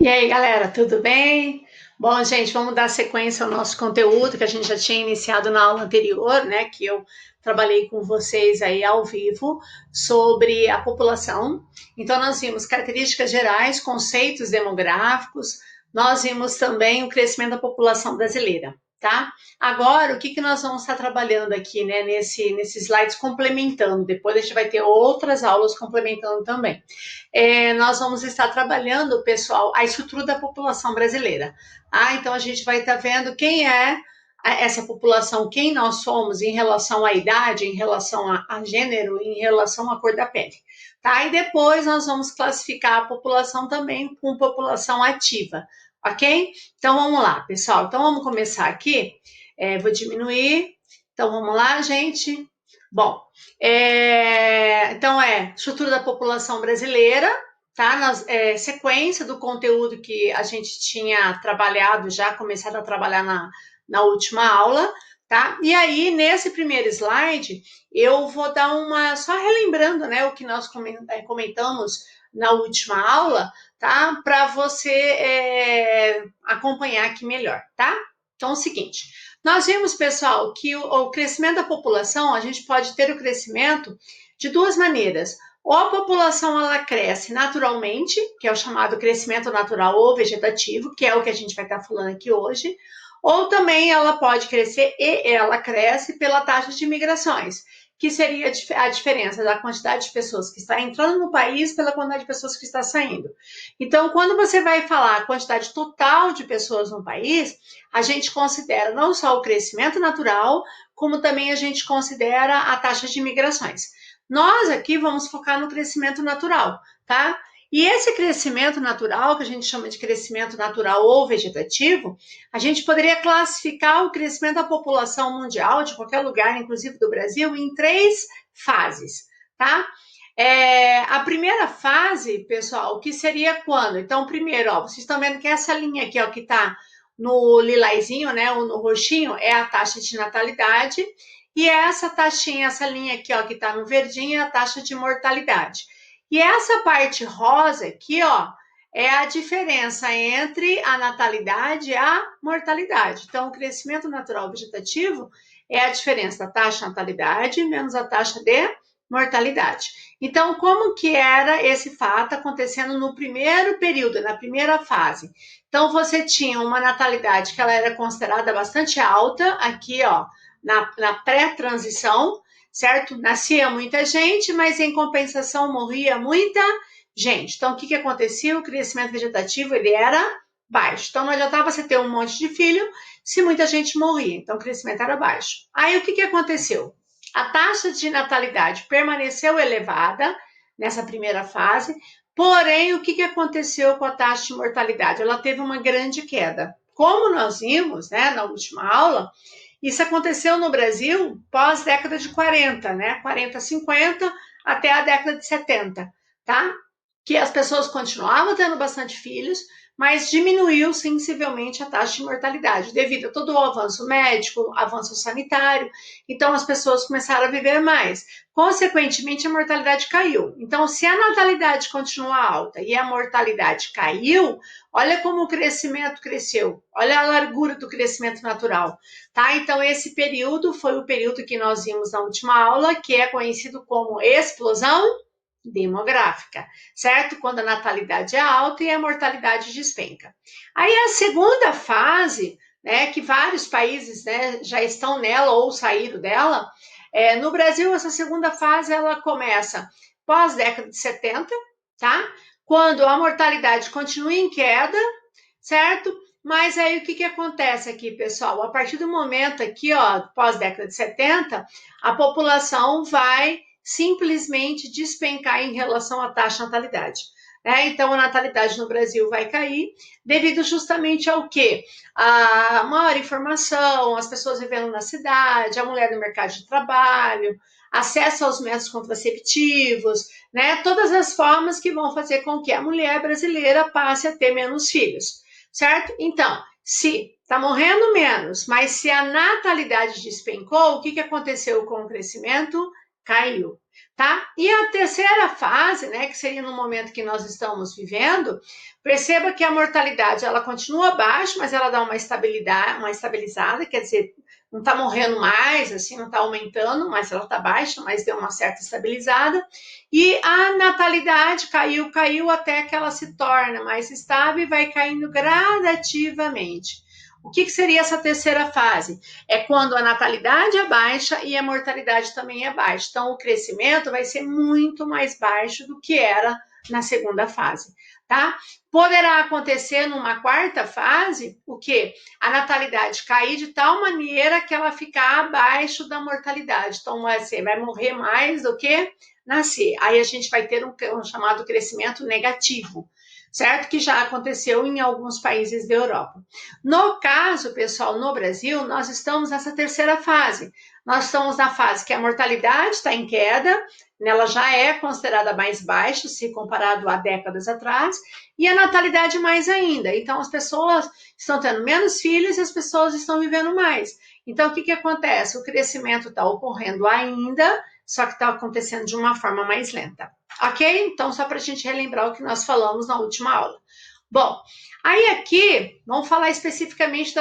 E aí, galera, tudo bem? Bom, gente, vamos dar sequência ao nosso conteúdo que a gente já tinha iniciado na aula anterior, né? Que eu trabalhei com vocês aí ao vivo sobre a população. Então, nós vimos características gerais, conceitos demográficos, nós vimos também o crescimento da população brasileira, tá? Agora, o que nós vamos estar trabalhando aqui, né, nesses slides complementando? Depois a gente vai ter outras aulas complementando também. Nós vamos estar trabalhando, pessoal, a estrutura da população brasileira. Então a gente vai estar vendo quem é essa população, quem nós somos em relação à idade, em relação a gênero, em relação à cor da pele. Tá? E depois nós vamos classificar a população também com população ativa, ok? Então vamos lá, pessoal. Então vamos começar aqui. Vou diminuir. Então vamos lá, gente. Bom, então estrutura da população brasileira, tá? Sequência do conteúdo que a gente tinha trabalhado, já começado a trabalhar na última aula, tá? E aí, nesse primeiro slide, eu vou dar só relembrando, né, o que nós comentamos na última aula, tá? Para você acompanhar aqui melhor, tá? Então, é o seguinte, nós vimos, pessoal, que o crescimento da população, a gente pode ter o crescimento de duas maneiras. Ou a população ela cresce naturalmente, que é o chamado crescimento natural ou vegetativo, que é o que a gente vai estar falando aqui hoje, ou também ela pode crescer e ela cresce pela taxa de migrações, que seria a diferença da quantidade de pessoas que está entrando no país pela quantidade de pessoas que está saindo. Então, quando você vai falar a quantidade total de pessoas no país, a gente considera não só o crescimento natural, como também a gente considera a taxa de migrações. Nós aqui vamos focar no crescimento natural, tá? E esse crescimento natural, que a gente chama de crescimento natural ou vegetativo, a gente poderia classificar o crescimento da população mundial, de qualquer lugar, inclusive do Brasil, em três fases, tá? A primeira fase, pessoal, que seria quando? Então, primeiro, ó, vocês estão vendo que essa linha aqui, ó, que está no lilazinho, né, ou no roxinho, é a taxa de natalidade, e essa taxinha, essa linha aqui, ó, que está no verdinho, é a taxa de mortalidade. E essa parte rosa aqui, ó, é a diferença entre a natalidade e a mortalidade. Então, o crescimento natural vegetativo é a diferença da taxa de natalidade menos a taxa de mortalidade. Então, como que era esse fato acontecendo no primeiro período, na primeira fase? Então, você tinha uma natalidade que ela era considerada bastante alta, aqui, ó, na pré-transição, certo? Nascia muita gente, mas em compensação morria muita gente. Então, o que acontecia? O crescimento vegetativo, ele era baixo. Então, não adiantava você ter um monte de filho se muita gente morria. Então, o crescimento era baixo. Aí, o que aconteceu? A taxa de natalidade permaneceu elevada nessa primeira fase, porém, o que aconteceu com a taxa de mortalidade? Ela teve uma grande queda. Como nós vimos, né, na última aula, isso aconteceu no Brasil pós-década de 40, né? 40, 50 até a década de 70, tá? Que as pessoas continuavam tendo bastante filhos, mas diminuiu sensivelmente a taxa de mortalidade devido a todo o avanço médico, avanço sanitário. Então as pessoas começaram a viver mais. Consequentemente, a mortalidade caiu. Então, se a natalidade continua alta e a mortalidade caiu, olha como o crescimento cresceu. Olha a largura do crescimento natural. Tá? Então, esse período foi o período que nós vimos na última aula, que é conhecido como explosão demográfica, certo? Quando a natalidade é alta e a mortalidade despenca. Aí a segunda fase, né, que vários países, né, já estão nela ou saíram dela, no Brasil essa segunda fase ela começa pós década de 70, tá? Quando a mortalidade continua em queda, certo? Mas aí o que acontece aqui, pessoal? A partir do momento aqui, ó, pós década de 70, a população vai simplesmente despencar em relação à taxa de natalidade. Então, a natalidade no Brasil vai cair devido justamente ao quê? A maior informação, as pessoas vivendo na cidade, a mulher no mercado de trabalho, acesso aos métodos contraceptivos, né? Todas as formas que vão fazer com que a mulher brasileira passe a ter menos filhos, certo? Então, se está morrendo menos, mas se a natalidade despencou, o que aconteceu com o crescimento? Caiu. tá? E a terceira fase, né, que seria no momento que nós estamos vivendo, perceba que a mortalidade ela continua baixa, mas ela dá uma estabilidade, uma estabilizada, quer dizer, não está morrendo mais, assim, não está aumentando, mas ela está baixa, mas deu uma certa estabilizada. E a natalidade caiu até que ela se torna mais estável e vai caindo gradativamente. O que seria essa terceira fase? É quando a natalidade é baixa e a mortalidade também é baixa. Então, o crescimento vai ser muito mais baixo do que era na segunda fase, tá? Poderá acontecer numa quarta fase o quê? A natalidade cair de tal maneira que ela ficar abaixo da mortalidade. Então, vai morrer mais do que nascer. Aí a gente vai ter um chamado crescimento negativo, certo? Que já aconteceu em alguns países da Europa. No caso, pessoal, no Brasil, nós estamos nessa terceira fase. Nós estamos na fase que a mortalidade está em queda, ela já é considerada mais baixa se comparado a décadas atrás, e a natalidade mais ainda. Então, as pessoas estão tendo menos filhos e as pessoas estão vivendo mais. Então, o que acontece? O crescimento está ocorrendo ainda, só que está acontecendo de uma forma mais lenta. Ok? Então, só para a gente relembrar o que nós falamos na última aula. Bom, aí aqui, vamos falar especificamente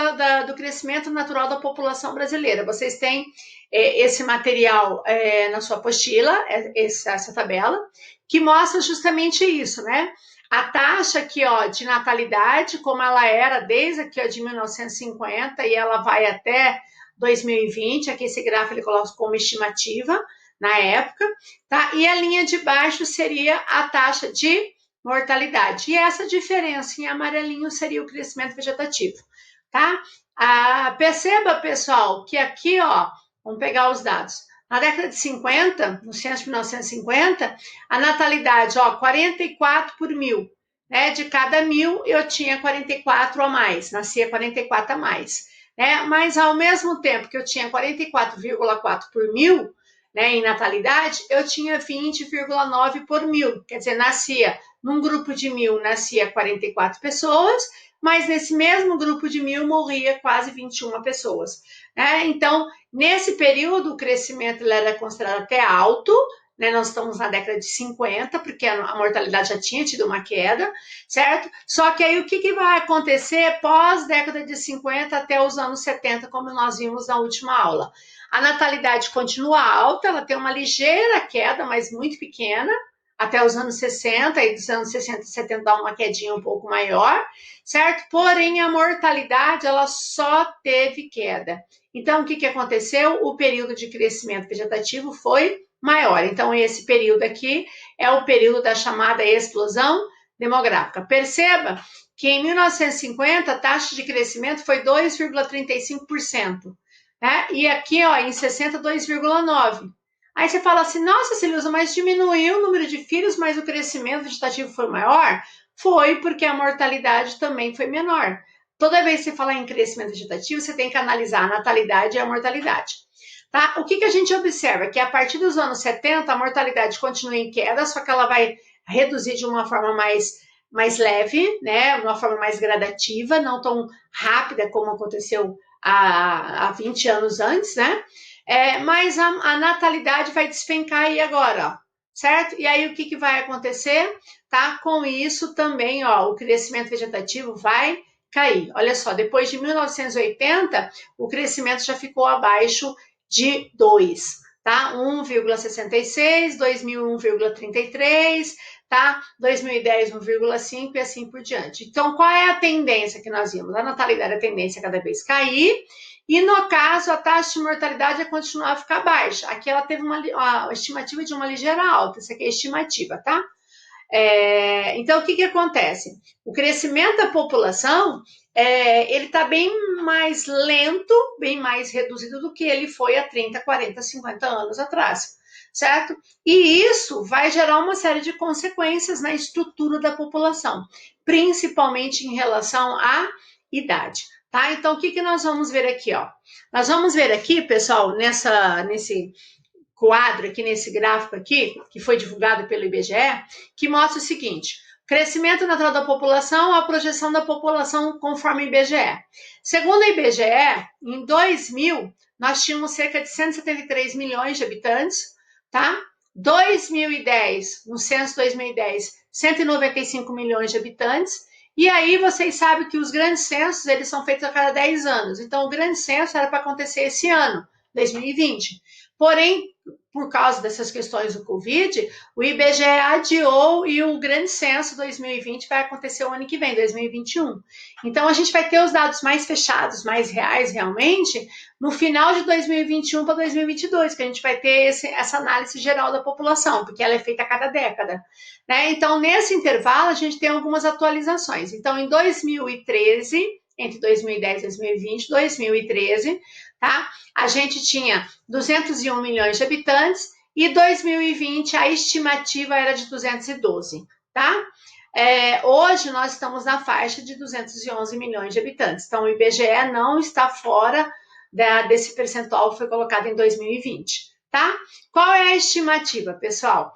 do crescimento natural da população brasileira. Vocês têm esse material na sua apostila, essa tabela, que mostra justamente isso, né? A taxa aqui, ó, de natalidade, como ela era desde aqui, ó, de 1950 e ela vai até 2020, aqui esse gráfico ele coloca como estimativa na época, tá? E a linha de baixo seria a taxa de mortalidade. E essa diferença em amarelinho seria o crescimento vegetativo, tá? Perceba, pessoal, que aqui, ó, vamos pegar os dados. Na década de 50, no censo de 1950, a natalidade, ó, 44 por mil. Né? De cada 1.000, eu tinha 44 a mais, nascia 44 a mais. Né? Mas, ao mesmo tempo que eu tinha 44,4 por mil, né, em natalidade, eu tinha 20,9 por mil. Quer dizer, nascia num grupo de 1.000, nascia 44 pessoas, mas nesse mesmo grupo de 1.000 morria quase 21 pessoas. Né? Então, nesse período, o crescimento era considerado até alto, né? Nós estamos na década de 50, porque a mortalidade já tinha tido uma queda, certo? Só que aí o que vai acontecer pós década de 50 até os anos 70, como nós vimos na última aula? A natalidade continua alta, ela tem uma ligeira queda, mas muito pequena, até os anos 60, e dos anos 60 e 70 dá uma quedinha um pouco maior, certo? Porém, a mortalidade, ela só teve queda. Então, o que aconteceu? O período de crescimento vegetativo foi maior. Então, esse período aqui é o período da chamada explosão demográfica. Perceba que em 1950 a taxa de crescimento foi 2,35%. Né? E aqui, ó, em 60, 2,9%. Aí você fala assim, nossa, Silvia, mas diminuiu o número de filhos, mas o crescimento vegetativo foi maior? Foi porque a mortalidade também foi menor. Toda vez que você falar em crescimento vegetativo, você tem que analisar a natalidade e a mortalidade. Tá? O que a gente observa? Que a partir dos anos 70, a mortalidade continua em queda, só que ela vai reduzir de uma forma mais leve, né? Uma forma mais gradativa, não tão rápida como aconteceu há 20 anos antes, né? Mas a natalidade vai despencar aí agora, ó, certo? E aí o que vai acontecer? Tá? Com isso também, ó, o crescimento vegetativo vai cair. Olha só, depois de 1980, o crescimento já ficou abaixo de 2, tá? 1,66, 2000, 1,33, tá? 2010, 1,5 e assim por diante. Então, qual é a tendência que nós vimos? A natalidade, a tendência é cada vez cair, e no caso, a taxa de mortalidade é continuar a ficar baixa. Aqui ela teve uma estimativa de uma ligeira alta, isso aqui é estimativa, tá? Então, o que acontece? O crescimento da população, ele está bem mais lento, bem mais reduzido do que ele foi há 30, 40, 50 anos atrás, certo? E isso vai gerar uma série de consequências na estrutura da população, principalmente em relação à idade. Tá? Então, o que nós vamos ver aqui? Ó? Nós vamos ver aqui, pessoal, nesse quadro aqui, nesse gráfico aqui, que foi divulgado pelo IBGE, que mostra o seguinte: crescimento natural da população, a projeção da população conforme o IBGE. Segundo o IBGE, em 2000, nós tínhamos cerca de 173 milhões de habitantes, tá? 2010, no censo 2010, 195 milhões de habitantes. E aí vocês sabem que os grandes censos, eles são feitos a cada 10 anos. Então, o grande censo era para acontecer esse ano, 2020. Porém, por causa dessas questões do Covid, o IBGE adiou e o grande censo 2020 vai acontecer o ano que vem, 2021. Então, a gente vai ter os dados mais fechados, mais reais realmente, no final de 2021 para 2022, que a gente vai ter essa análise geral da população, porque ela é feita a cada década. Né? Então, nesse intervalo, a gente tem algumas atualizações. Então, em 2013, entre 2010 e 2020, 2013, tá? A gente tinha 201 milhões de habitantes e 2020 a estimativa era de 212, tá? Hoje nós estamos na faixa de 211 milhões de habitantes. Então, o IBGE não está fora desse percentual que foi colocado em 2020, tá? Qual é a estimativa, pessoal?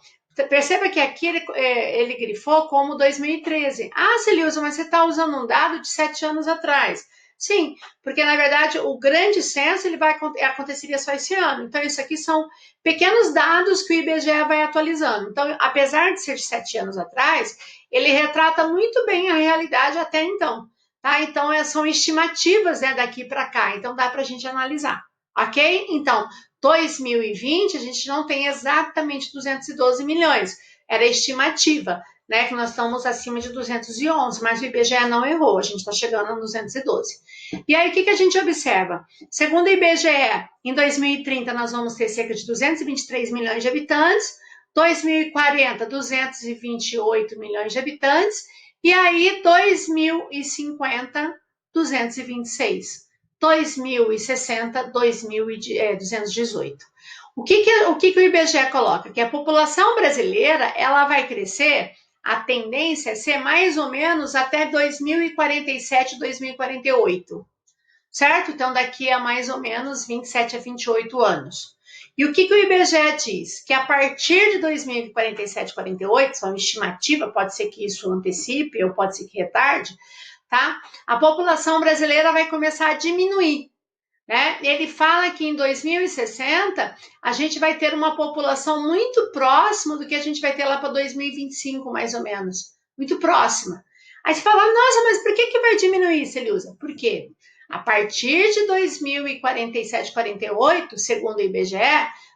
Perceba que aqui ele grifou como 2013. Ah, Celilza, mas você está usando um dado de 7 anos atrás. Sim, porque na verdade o grande censo ele aconteceria só esse ano. Então, isso aqui são pequenos dados que o IBGE vai atualizando. Então, apesar de ser de 7 anos atrás, ele retrata muito bem a realidade até então. Tá? Então, são estimativas, né, daqui para cá. Então, dá para a gente analisar. Ok? Então, 2020, a gente não tem exatamente 212 milhões. Era estimativa, né? Que nós estamos acima de 211, mas o IBGE não errou, a gente está chegando a 212. E aí, o que a gente observa? Segundo o IBGE, em 2030 nós vamos ter cerca de 223 milhões de habitantes, 2040, 228 milhões de habitantes, e aí 2050, 226. 2060, 218. O que o IBGE coloca? Que a população brasileira ela vai crescer, a tendência é ser mais ou menos até 2047, 2048, certo? Então, daqui a mais ou menos 27 a 28 anos. E o que o IBGE diz? Que a partir de 2047, 48, só uma estimativa, pode ser que isso antecipe ou pode ser que retarde, tá? A população brasileira vai começar a diminuir. Né? Ele fala que em 2060 a gente vai ter uma população muito próxima do que a gente vai ter lá para 2025, mais ou menos. Muito próxima. Aí você fala, nossa, mas por que vai diminuir, Celilza? Por quê? A partir de 2047, 48, segundo o IBGE,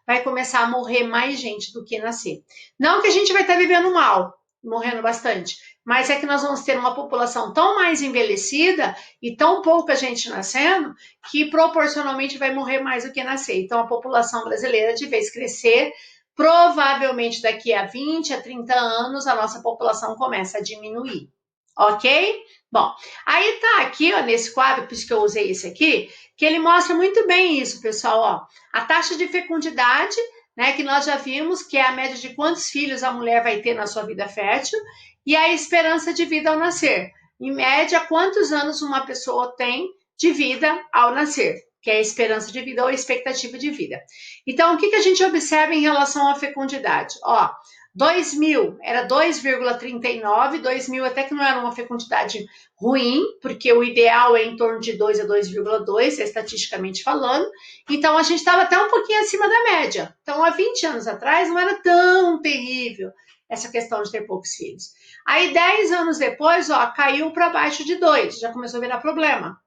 vai começar a morrer mais gente do que nascer. Não que a gente vai estar vivendo mal, morrendo bastante, mas é que nós vamos ter uma população tão mais envelhecida e tão pouca gente nascendo que proporcionalmente vai morrer mais do que nascer. Então, a população brasileira, de vez crescer, provavelmente daqui a 20 a 30 anos, a nossa população começa a diminuir. Ok? Bom, aí tá aqui, ó, nesse quadro, por isso que eu usei esse aqui, que ele mostra muito bem isso, pessoal, ó. A taxa de fecundidade, né, que nós já vimos, que é a média de quantos filhos a mulher vai ter na sua vida fértil, e a esperança de vida ao nascer. Em média, quantos anos uma pessoa tem de vida ao nascer, que é a esperança de vida ou a expectativa de vida. Então, o que a gente observa em relação à fecundidade? Ó, 2000 era 2,39, 2000 até que não era uma fecundidade ruim, porque o ideal é em torno de 2 a 2,2, estatisticamente falando. Então, a gente estava até um pouquinho acima da média. Então, há 20 anos atrás, não era tão terrível essa questão de ter poucos filhos. Aí, 10 anos depois, ó, caiu para baixo de 2, já começou a virar problema.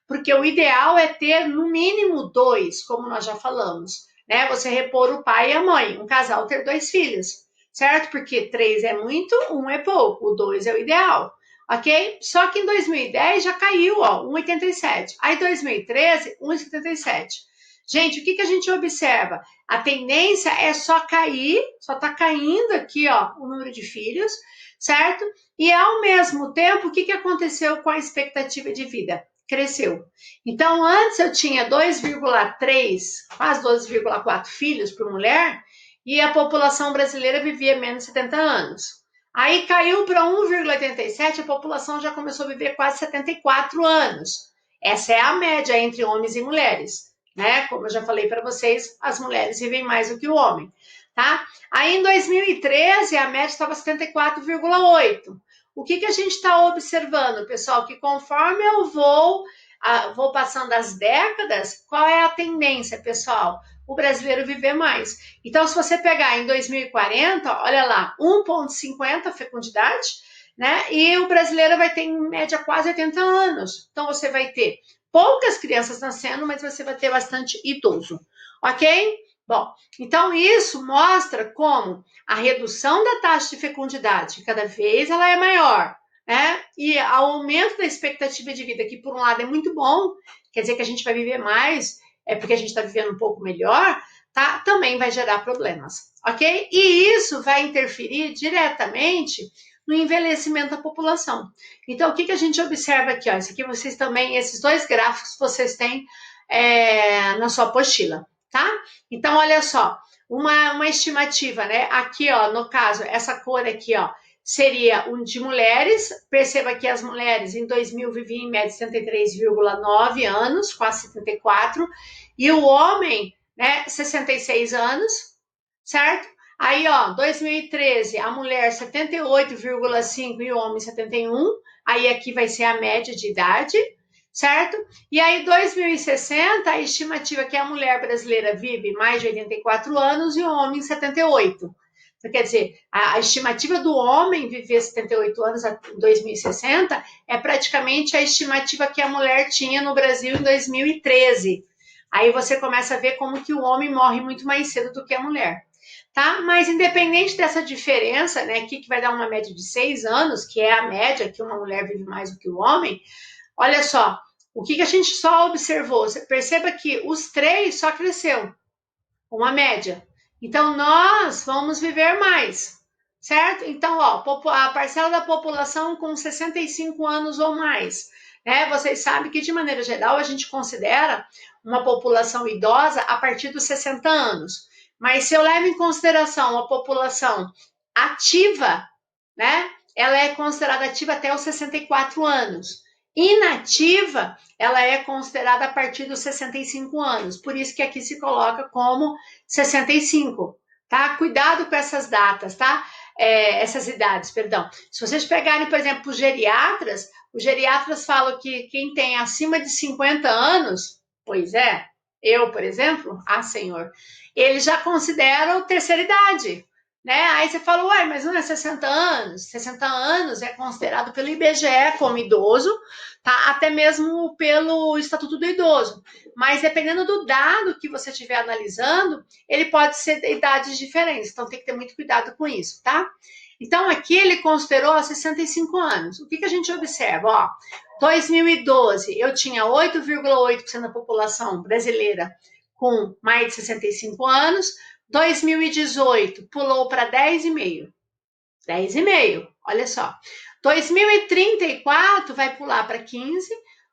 Porque o ideal é ter, no mínimo, 2, como nós já falamos. Né? Você repor o pai e a mãe, um casal ter 2 filhos. Certo? Porque 3 é muito, 1 é pouco, o 2 é o ideal. Ok? Só que em 2010 já caiu, ó, 1,87. Aí 2013, 1,77. Gente, o que a gente observa? A tendência é só cair, só está caindo aqui, ó, o número de filhos, certo? E ao mesmo tempo, o que aconteceu com a expectativa de vida? Cresceu. Então, antes eu tinha 2,3, quase 2,4 filhos por mulher, e a população brasileira vivia menos de 70 anos. Aí caiu para 1,87, a população já começou a viver quase 74 anos. Essa é a média entre homens e mulheres, né? Como eu já falei para vocês, as mulheres vivem mais do que o homem, tá? Aí em 2013 a média estava 74,8. O que a gente está observando, pessoal? Que conforme eu vou passando as décadas, qual é a tendência, pessoal? o brasileiro viver mais. Então, se você pegar em 2040, olha lá, 1,50 fecundidade, né? E o brasileiro vai ter em média quase 80 anos. Então, você vai ter poucas crianças nascendo, mas você vai ter bastante idoso, ok? Bom, então isso mostra como a redução da taxa de fecundidade, cada vez ela é maior, né? E o aumento da expectativa de vida, que por um lado é muito bom, quer dizer que a gente vai viver mais, é porque a gente está vivendo um pouco melhor, tá? Também vai gerar problemas, ok? E isso vai interferir diretamente no envelhecimento da população. Então, o que a gente observa aqui? Ó, isso aqui vocês também, esses dois gráficos vocês têm na sua apostila, tá? Então, olha só, uma estimativa, né? Aqui, ó, no caso, essa cor aqui, ó, seria um de mulheres. Perceba que as mulheres em 2000 viviam em média 73,9 anos, quase 74, e o homem, né, 66 anos, certo? Aí, ó, 2013, a mulher 78,5 e o homem 71. Aí aqui vai ser a média de idade, certo? E aí, 2060, a estimativa é que a mulher brasileira vive mais de 84 anos e o homem 78. Então, quer dizer, a estimativa do homem viver 78 anos em 2060 é praticamente a estimativa que a mulher tinha no Brasil em 2013. Aí você começa a ver como que o homem morre muito mais cedo do que a mulher. Tá? Mas independente dessa diferença, né, aqui que vai dar uma média de 6 anos, que é a média que uma mulher vive mais do que o homem, olha só, o que a gente só observou? Você perceba que os três só cresceu, uma média. Então, nós vamos viver mais, certo? Então, ó, a parcela da população com 65 anos ou mais, né? Vocês sabem que, de maneira geral, a gente considera uma população idosa a partir dos 60 anos. Mas se eu levo em consideração a população ativa, né? Ela é considerada ativa até os 64 anos. Inativa, ela é considerada a partir dos 65 anos. Por isso que aqui se coloca como 65, tá? Cuidado com essas datas, tá? Essas idades, perdão. Se vocês pegarem, por exemplo, os geriatras falam que quem tem acima de 50 anos, pois é, eu, por exemplo, senhor, eles já consideram terceira idade, né? Aí você fala, ué, mas não é 60 anos? 60 anos é considerado pelo IBGE como idoso, tá? Até mesmo pelo Estatuto do Idoso. Mas dependendo do dado que você estiver analisando, ele pode ser de idades diferentes. Então tem que ter muito cuidado com isso, tá? Então aqui ele considerou 65 anos. O que a gente observa? Ó, 2012 eu tinha 8,8% da população brasileira com mais de 65 anos. 2018 pulou para 10,5%. 10,5%, olha só. 2034 vai pular para 15%,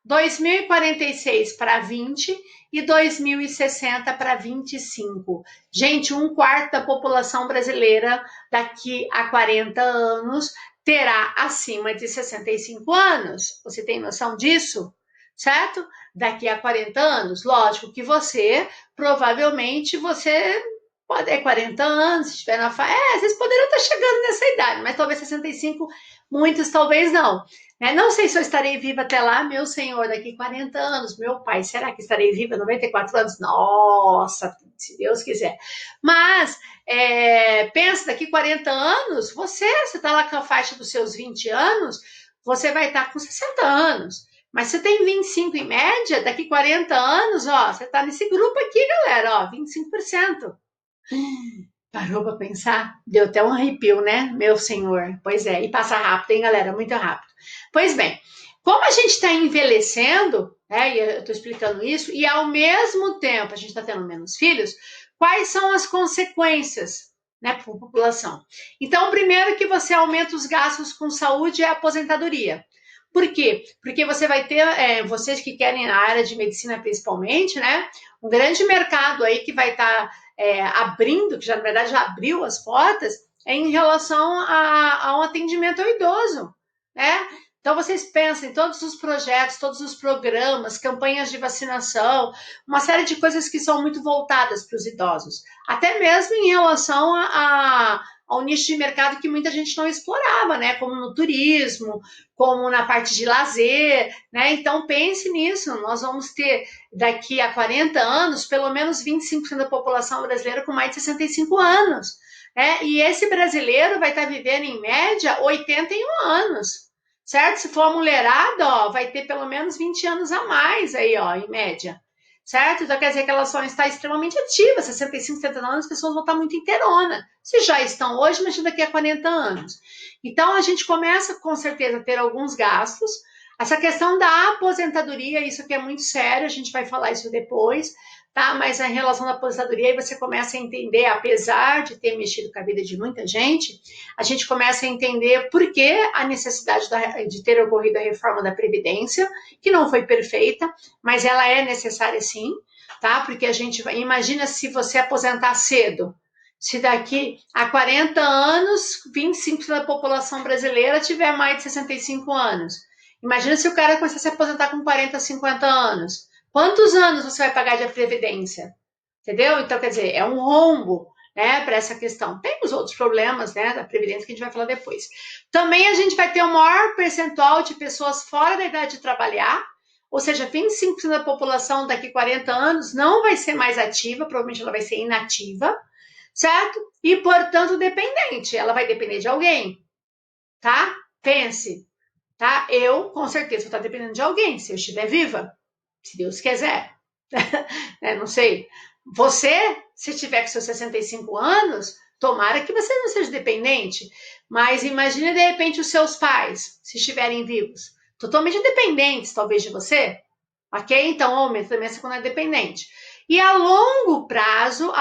2046 para 20% e 2060 para 25%. Gente, um quarto da população brasileira daqui a 40 anos terá acima de 65 anos. Você tem noção disso? Certo? Daqui a 40 anos, lógico que provavelmente você pode ter 40 anos, se estiver na faixa. Vocês poderiam estar chegando nessa idade, mas talvez 65, muitos talvez não. Não sei se eu estarei viva até lá, meu senhor, daqui a 40 anos. Meu pai, será que estarei viva 94 anos? Nossa, se Deus quiser. Mas, pensa, daqui a 40 anos, você está lá com a faixa dos seus 20 anos, você vai estar com 60 anos. Mas você tem 25 em média, daqui a 40 anos, ó, você está nesse grupo aqui, galera, ó, 25%. Parou para pensar? Deu até um arrepio, né? Meu senhor. Pois é, e passa rápido, hein, galera? Muito rápido. Pois bem, como a gente está envelhecendo, né? E eu estou explicando isso, e ao mesmo tempo a gente está tendo menos filhos, quais são as consequências, né, para a população? Então, primeiro que você aumenta os gastos com saúde e aposentadoria. Por quê? Porque você vai ter, vocês que querem na área de medicina principalmente, né? Um grande mercado aí que vai estar abrindo, que já na verdade já abriu as portas, em relação ao atendimento ao idoso, né? Então vocês pensem em todos os projetos, todos os programas, campanhas de vacinação, uma série de coisas que são muito voltadas para os idosos, até mesmo em relação a um nicho de mercado que muita gente não explorava, né? Como no turismo, como na parte de lazer, né? Então pense nisso, nós vamos ter daqui a 40 anos, pelo menos 25% da população brasileira com mais de 65 anos. E esse brasileiro vai estar vivendo, em média, 81 anos, certo? Se for a mulherada, ó, vai ter pelo menos 20 anos a mais aí, ó, em média, certo? Então quer dizer que elas vão estar extremamente ativas, 65, 70 anos, as pessoas vão estar muito inteirona. Se já estão hoje, imagina daqui a 40 anos. Então a gente começa, com certeza, a ter alguns gastos. Essa questão da aposentadoria, isso aqui é muito sério, a gente vai falar isso depois, tá? Mas em relação à aposentadoria, aí você começa a entender, apesar de ter mexido com a vida de muita gente, a gente começa a entender por que a necessidade de ter ocorrido a reforma da Previdência, que não foi perfeita, mas ela é necessária sim, tá? Porque a gente imagina se você aposentar cedo, se daqui a 40 anos, 25% da população brasileira tiver mais de 65 anos. Imagina se o cara começar a se aposentar com 40, 50 anos. Quantos anos você vai pagar de previdência? Entendeu? Então, quer dizer, é um rombo, né, para essa questão. Tem os outros problemas, né, da previdência que a gente vai falar depois. Também a gente vai ter um maior percentual de pessoas fora da idade de trabalhar, ou seja, 25% da população daqui a 40 anos não vai ser mais ativa, provavelmente ela vai ser inativa, certo? E, portanto, dependente. Ela vai depender de alguém, tá? Pense, tá? Eu, com certeza, vou estar dependendo de alguém, se eu estiver viva, se Deus quiser. Não sei. Você, se tiver com seus 65 anos, tomara que você não seja dependente, mas imagine, de repente, os seus pais, se estiverem vivos, totalmente dependentes, talvez, de você, ok? Então, homem, também é quando é dependente. E a longo prazo,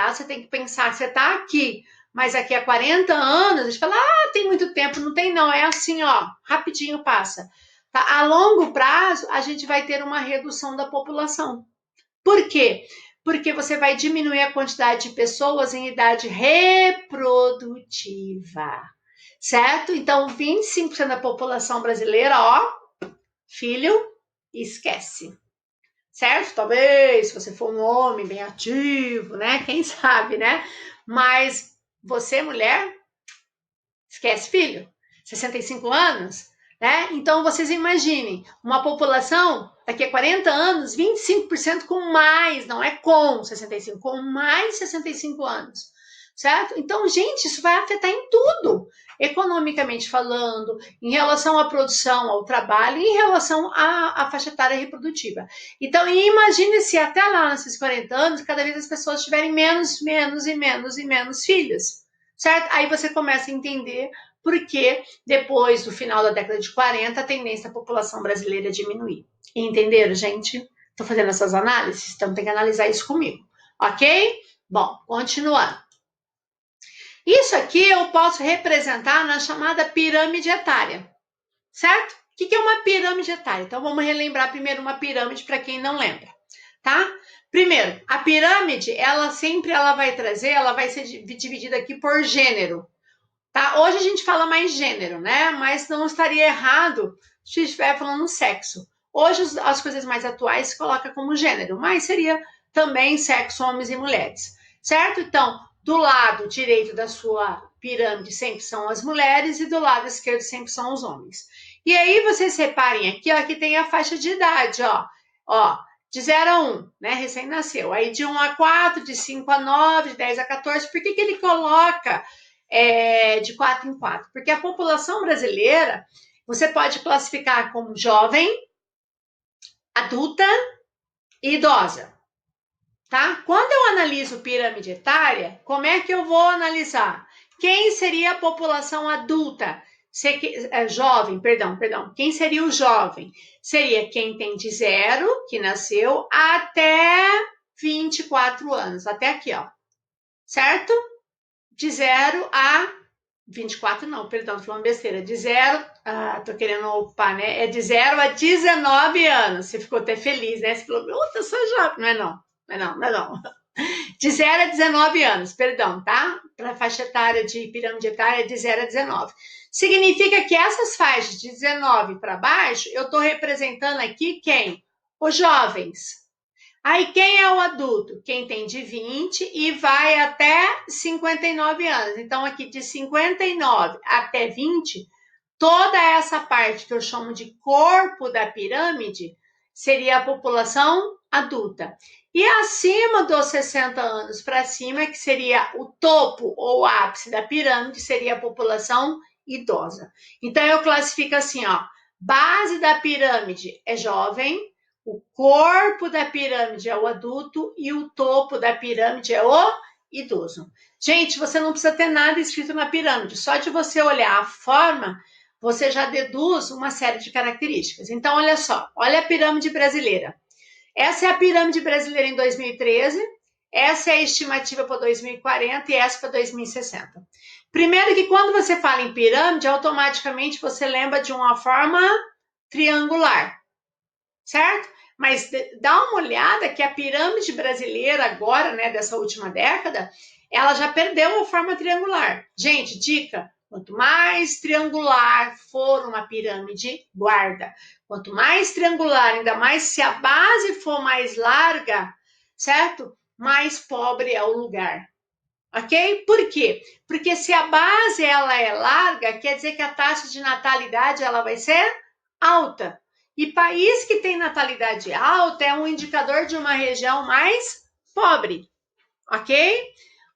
você tem que pensar que você está aqui, mas daqui a 40 anos, a gente fala, tem muito tempo, não tem não, é assim, ó, rapidinho passa. Tá? A longo prazo, a gente vai ter uma redução da população. Por quê? Porque você vai diminuir a quantidade de pessoas em idade reprodutiva, certo? Então, 25% da população brasileira, ó, filho, esquece, certo? Talvez, se você for um homem bem ativo, né? Quem sabe, né? Mas você, mulher, esquece filho. 65 anos, né? Então, vocês imaginem, uma população, daqui a 40 anos, 25% com mais, não é com 65, com mais 65 anos, certo? Então, gente, isso vai afetar em tudo, economicamente falando, em relação à produção, ao trabalho, e em relação à faixa etária reprodutiva. Então, imagine se até lá, nesses 40 anos, cada vez as pessoas tiverem menos filhos, certo? Aí você começa a entender porque depois do final da década de 40, a tendência da população brasileira é diminuir. Entenderam, gente? Estou fazendo essas análises, então tem que analisar isso comigo, ok? Bom, continuando. Isso aqui eu posso representar na chamada pirâmide etária, certo? O que é uma pirâmide etária? Então vamos relembrar primeiro uma pirâmide para quem não lembra, tá? Primeiro, a pirâmide, ela vai ser dividida aqui por gênero. Tá? Hoje a gente fala mais gênero, né? Mas não estaria errado se estiver falando sexo. Hoje as coisas mais atuais se coloca como gênero, mas seria também sexo, homens e mulheres, certo? Então, do lado direito da sua pirâmide sempre são as mulheres e do lado esquerdo sempre são os homens. E aí vocês reparem aqui, ó, que tem a faixa de idade, ó, de 0 a 1, né? Recém-nasceu. Aí de 1 a 4, de 5 a 9, de 10 a 14. Por que ele coloca de 4 em 4? Porque a população brasileira você pode classificar como jovem, adulta e idosa, tá? Quando eu analiso pirâmide etária, como é que eu vou analisar? Quem seria a população adulta? Jovem, perdão. Quem seria o jovem? Seria quem tem de 0, que nasceu, até 24 anos, até aqui, ó, certo? De 0 a 24 não, perdão, tô falando besteira. De 0, tô querendo ocupar, né? É de 0 a 19 anos. Você ficou até feliz, né? Você falou, eu sou jovem. Não é não. De 0 a 19 anos, perdão, tá? Para a faixa etária de pirâmide etária, de 0 a 19. Significa que essas faixas de 19 para baixo, eu tô representando aqui quem? Os jovens. Aí, quem é o adulto? Quem tem de 20 e vai até 59 anos. Então, aqui de 59 até 20, toda essa parte que eu chamo de corpo da pirâmide seria a população adulta. E acima dos 60 anos para cima, que seria o topo ou ápice da pirâmide, seria a população idosa. Então, eu classifico assim, ó, base da pirâmide é jovem, o corpo da pirâmide é o adulto e o topo da pirâmide é o idoso. Gente, você não precisa ter nada escrito na pirâmide, só de você olhar a forma, você já deduz uma série de características. Então, olha só, olha a pirâmide brasileira. Essa é a pirâmide brasileira em 2013, essa é a estimativa para 2040 e essa para 2060. Primeiro que quando você fala em pirâmide, automaticamente você lembra de uma forma triangular, certo? Mas dá uma olhada que a pirâmide brasileira agora, né, dessa última década, ela já perdeu a forma triangular. Gente, dica, quanto mais triangular for uma pirâmide, guarda. Quanto mais triangular, ainda mais se a base for mais larga, certo? Mais pobre é o lugar. Ok? Por quê? Porque se a base ela é larga, quer dizer que a taxa de natalidade ela vai ser alta. E país que tem natalidade alta é um indicador de uma região mais pobre, ok?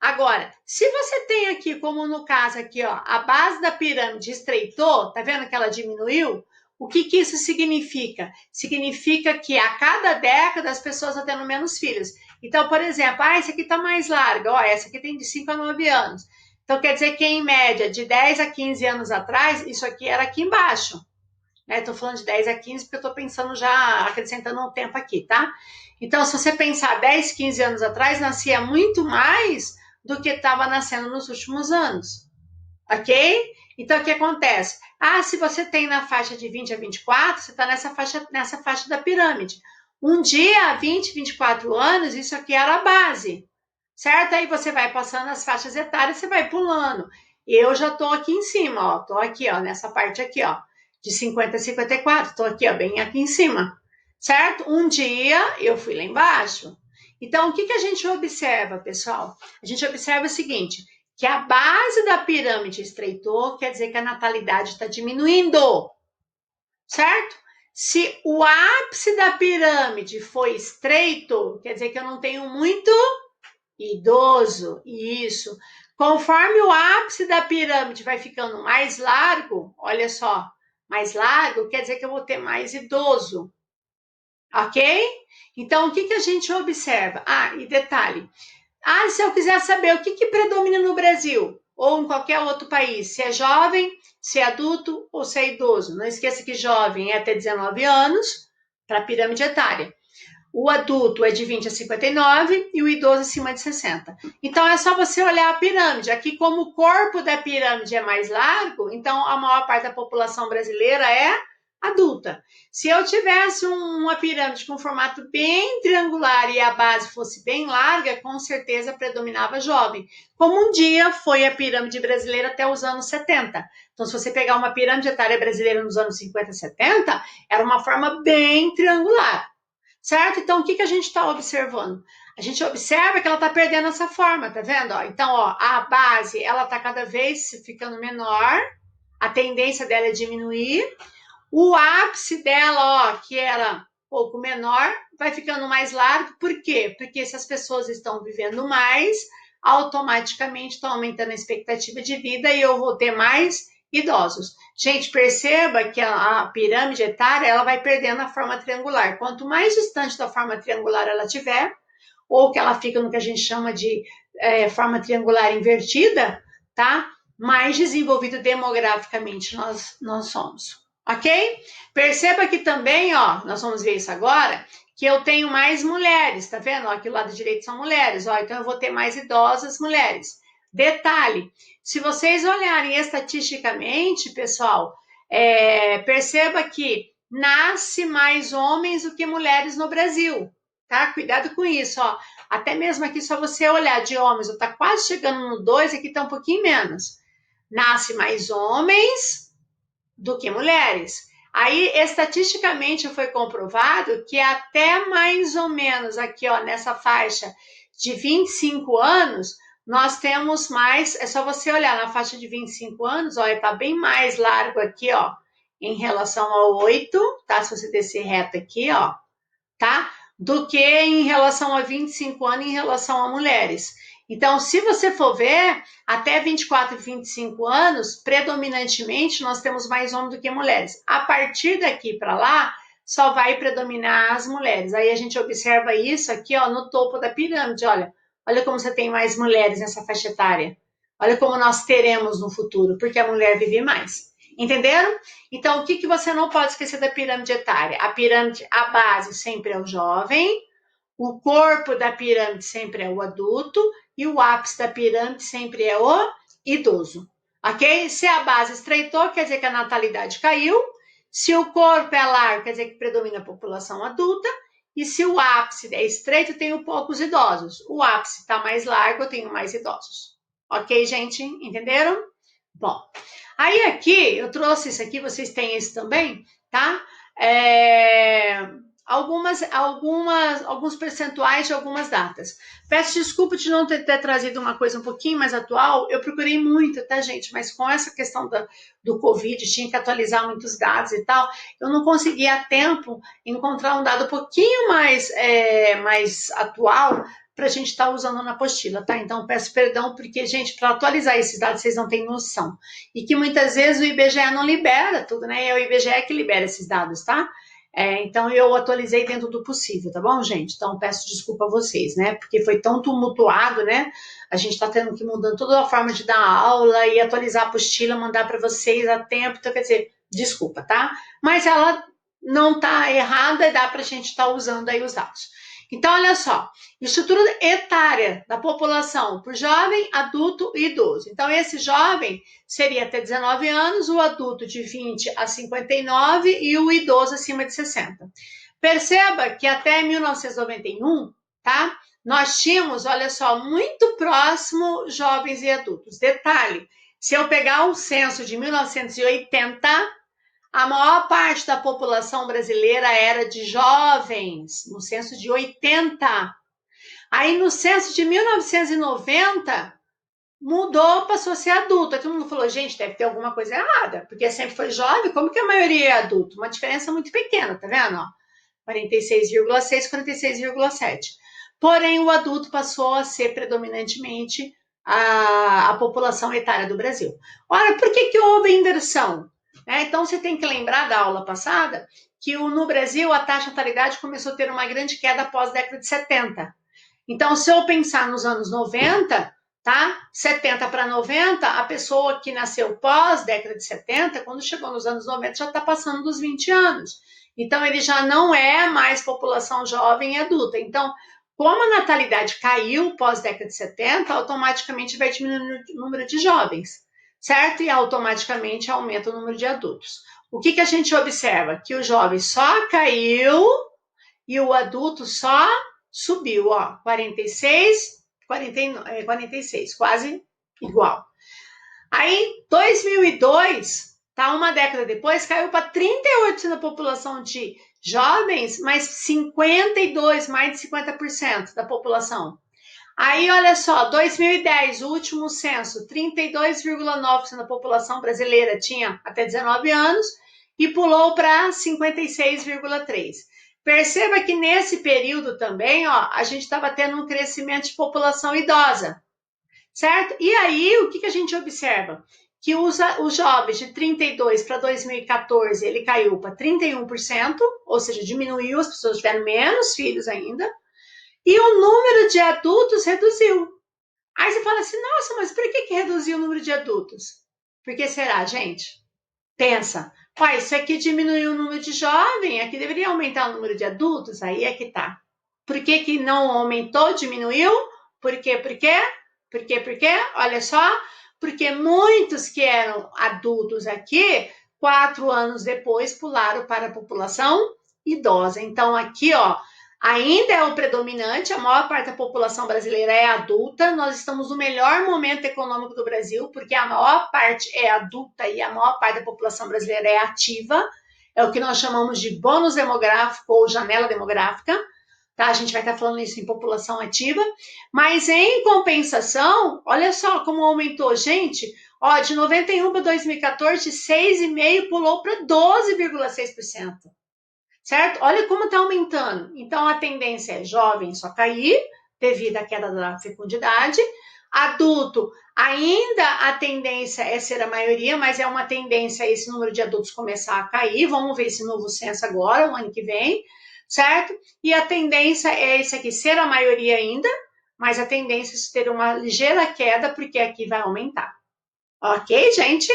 Agora, se você tem aqui, como no caso aqui, ó, a base da pirâmide estreitou, tá vendo que ela diminuiu? O que que isso significa? Significa que a cada década as pessoas estão tendo menos filhos. Então, por exemplo, essa aqui está mais larga, ó, essa aqui tem de 5 a 9 anos. Então, quer dizer que em média, de 10 a 15 anos atrás, isso aqui era aqui embaixo. Estou falando de 10 a 15 porque eu estou pensando já, acrescentando um tempo aqui, tá? Então, se você pensar 10, 15 anos atrás, nascia muito mais do que estava nascendo nos últimos anos, ok? Então, o que acontece? Ah, se você tem na faixa de 20 a 24, você está nessa faixa da pirâmide. Um dia, 20, 24 anos, isso aqui era a base, certo? Aí você vai passando as faixas etárias, você vai pulando. Eu já estou aqui em cima, ó, estou aqui, ó, nessa parte aqui, ó, de 50 a 54, estou aqui, ó, bem aqui em cima, certo? Um dia eu fui lá embaixo. Então, o que a gente observa, pessoal? A gente observa o seguinte, que a base da pirâmide estreitou, quer dizer que a natalidade está diminuindo, certo? Se o ápice da pirâmide foi estreito, quer dizer que eu não tenho muito idoso, isso. Conforme o ápice da pirâmide vai ficando mais largo, olha só, mais largo quer dizer que eu vou ter mais idoso, ok? Então, o que a gente observa? Ah, e detalhe, se eu quiser saber o que predomina no Brasil ou em qualquer outro país, se é jovem, se é adulto ou se é idoso. Não esqueça que jovem é até 19 anos para a pirâmide etária. O adulto é de 20 a 59 e o idoso acima de 60. Então é só você olhar a pirâmide. Aqui, como o corpo da pirâmide é mais largo, então a maior parte da população brasileira é adulta. Se eu tivesse uma pirâmide com formato bem triangular e a base fosse bem larga, com certeza predominava jovem, como um dia foi a pirâmide brasileira até os anos 70. Então, se você pegar uma pirâmide etária brasileira nos anos 50 e 70, era uma forma bem triangular, certo? Então, o que a gente está observando? A gente observa que ela está perdendo essa forma, tá vendo? Então, ó, a base, ela está cada vez ficando menor, a tendência dela é diminuir, o ápice dela, ó, que era um pouco menor, vai ficando mais largo. Por quê? Porque se as pessoas estão vivendo mais, automaticamente estão aumentando a expectativa de vida e eu vou ter mais idosos. Gente, perceba que a pirâmide etária ela vai perdendo a forma triangular. Quanto mais distante da forma triangular ela tiver, ou que ela fica no que a gente chama de forma triangular invertida, tá? Mais desenvolvido demograficamente nós somos, ok? Perceba que também, ó, nós vamos ver isso agora, que eu tenho mais mulheres, tá vendo? Ó, aqui do lado direito são mulheres, ó, então eu vou ter mais idosas mulheres. Detalhe, se vocês olharem estatisticamente, pessoal, perceba que nasce mais homens do que mulheres no Brasil, tá? Cuidado com isso, ó. Até mesmo aqui, só você olhar de homens, tá quase chegando no 2, aqui tá um pouquinho menos. Nasce mais homens do que mulheres. Aí, estatisticamente, foi comprovado que até mais ou menos aqui, ó, nessa faixa de 25 anos, nós temos mais, é só você olhar na faixa de 25 anos, olha, tá bem mais largo aqui, ó, em relação ao 8, tá? Se você descer reto aqui, ó, tá? Do que em relação a 25 anos em relação a mulheres. Então, se você for ver, até 24 e 25 anos, predominantemente, nós temos mais homens do que mulheres. A partir daqui para lá, só vai predominar as mulheres. Aí a gente observa isso aqui, ó, no topo da pirâmide, olha. Olha como você tem mais mulheres nessa faixa etária. Olha como nós teremos no futuro, porque a mulher vive mais. Entenderam? Então, o que você não pode esquecer da pirâmide etária? A pirâmide, a base sempre é o jovem, o corpo da pirâmide sempre é o adulto e o ápice da pirâmide sempre é o idoso. Ok? Se a base estreitou, quer dizer que a natalidade caiu. Se o corpo é largo, quer dizer que predomina a população adulta. E se o ápice é estreito, eu tenho poucos idosos. O ápice está mais largo, eu tenho mais idosos. Ok, gente? Entenderam? Bom, aí aqui, eu trouxe isso aqui, vocês têm esse também, tá? Alguns percentuais de algumas datas. Peço desculpa de não ter trazido uma coisa um pouquinho mais atual, eu procurei muito, tá, gente? Mas com essa questão do Covid, tinha que atualizar muitos dados e tal, eu não consegui a tempo encontrar um dado um pouquinho mais atual para a gente estar usando na apostila, tá? Então, peço perdão, porque, gente, para atualizar esses dados, vocês não têm noção. E que muitas vezes o IBGE não libera tudo, né? É o IBGE que libera esses dados, tá? Então, eu atualizei dentro do possível, tá bom, gente? Então, peço desculpa a vocês, né? Porque foi tão tumultuado, né? A gente está tendo que mudar toda a forma de dar aula e atualizar a apostila, mandar para vocês a tempo. Então, quer dizer, desculpa, tá? Mas ela não está errada e dá para a gente estar usando aí os dados. Então, olha só, estrutura etária da população por jovem, adulto e idoso. Então, esse jovem seria até 19 anos, o adulto de 20 a 59 e o idoso acima de 60. Perceba que até 1991, tá? Nós tínhamos, olha só, muito próximo jovens e adultos. Detalhe, se eu pegar o censo de 1980, a maior parte da população brasileira era de jovens, no censo de 80. Aí no censo de 1990, mudou, passou a ser adulto. Aí todo mundo falou, gente, deve ter alguma coisa errada, porque sempre foi jovem, como que a maioria é adulto? Uma diferença muito pequena, tá vendo? 46,6, 46,7. Porém, o adulto passou a ser predominantemente a população etária do Brasil. Ora, por que houve inversão? Então, você tem que lembrar da aula passada que no Brasil a taxa de natalidade começou a ter uma grande queda após a década de 70. Então, se eu pensar nos anos 90, tá? 70 para 90, a pessoa que nasceu pós década de 70, quando chegou nos anos 90, já está passando dos 20 anos. Então, ele já não é mais população jovem e adulta. Então, como a natalidade caiu pós década de 70, automaticamente vai diminuir o número de jovens, certo? E automaticamente aumenta o número de adultos. O que a gente observa? Que o jovem só caiu e o adulto só subiu, ó, 46, 46, quase igual. Aí, 2002, tá, uma década depois, caiu para 38% da população de jovens, mas 52, mais de 50% da população. Aí, olha só, 2010, o último censo, 32,9% da população brasileira tinha até 19 anos e pulou para 56,3%. Perceba que nesse período também, ó, a gente estava tendo um crescimento de população idosa, certo? E aí, o que a gente observa? Que os jovens de 32 para 2014, ele caiu para 31%, ou seja, diminuiu, as pessoas tiveram menos filhos ainda, e o número de adultos reduziu. Aí você fala assim, nossa, mas por que reduziu o número de adultos? Por que será, gente? Pensa, pai, isso aqui diminuiu o número de jovens, aqui deveria aumentar o número de adultos, aí é que tá. Por que não aumentou, diminuiu? Por quê? Por quê? Por quê? Por quê? Olha só, porque muitos que eram adultos aqui, 4 anos depois, pularam para a população idosa. Então, aqui, ó, ainda é o predominante, a maior parte da população brasileira é adulta, nós estamos no melhor momento econômico do Brasil, porque a maior parte é adulta e a maior parte da população brasileira é ativa, é o que nós chamamos de bônus demográfico ou janela demográfica, tá? A gente vai estar falando isso em população ativa, mas em compensação, olha só como aumentou, gente, ó, de 91 para 2014, 6,5% pulou para 12,6%. Certo? Olha como está aumentando. Então, a tendência é jovem só cair, devido à queda da fecundidade. Adulto, ainda a tendência é ser a maioria, mas é uma tendência esse número de adultos começar a cair. Vamos ver esse novo censo agora, o ano que vem, certo? E a tendência é esse aqui, ser a maioria ainda, mas a tendência é ter uma ligeira queda, porque aqui vai aumentar. Ok, gente?